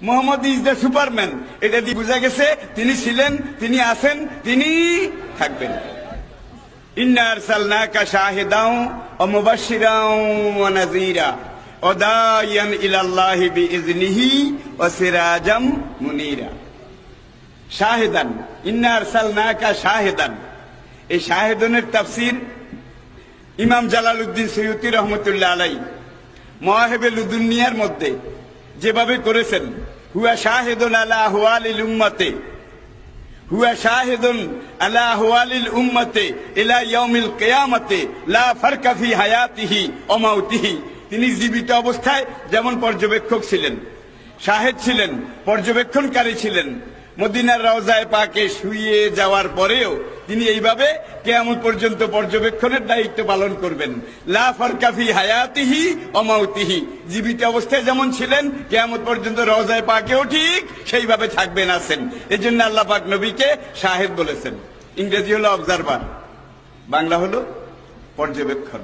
Mohammad is the Superman, এটা দিয়ে বোঝা গেছে তিনি ছিলেন, তিনি আছেন, তিনি থাকবেন। ইন্না আরসালনাকা শাহিদাও ওয়া মুবাশশিরাও ওয়া নাযীরা ওয়া দাইয়ান ইলাল্লাহি বিইজনিহি ওয়া সিরাজাম মুনীরা। শাহিদান, ইন্না আরসালনাকা শাহিদান, এই শাহিদানের তাফসীর ইমাম জালালউদ্দিন সৈয়ুতী রহমতুল্লাহ আলাইহি মাওয়াহিবে লুদুনিয়ার মধ্যে যেভাবে করেছেন, হুয়া শাহিদুন আলা আহওয়ালিল উম্মতে, হুয়া শাহিদুন আলা আহওয়ালিল উম্মতে ইলা ইয়াউমিল কিয়ামতে লা ফারকা ফি হায়াতিহি ওয়া মাউতিহি। তিনি জীবিত অবস্থায় যেমন পর্যবেক্ষক ছিলেন, শাহেদ ছিলেন, পর্যবেক্ষণকারী ছিলেন, মদিনার রওজায়ে পাকে শুয়ে যাওয়ার পরেও তিনি এইভাবে কিয়ামত পর্যন্ত পর্যবেক্ষণের দায়িত্ব পালন করবেন। লা ফারকা ফি হায়াতিহি ওয়া মাউতিহি, জীবিত অবস্থায় যেমন ছিলেন কিয়ামত পর্যন্ত রওজায়ে পাকেও ঠিক সেইভাবে থাকবেন, আছেন। এজন্য আল্লাহ পাক নবীকে শাহেদ বলেছেন। ইংরেজি হলো অবজারভার, বাংলা হলো পর্যবেক্ষণ।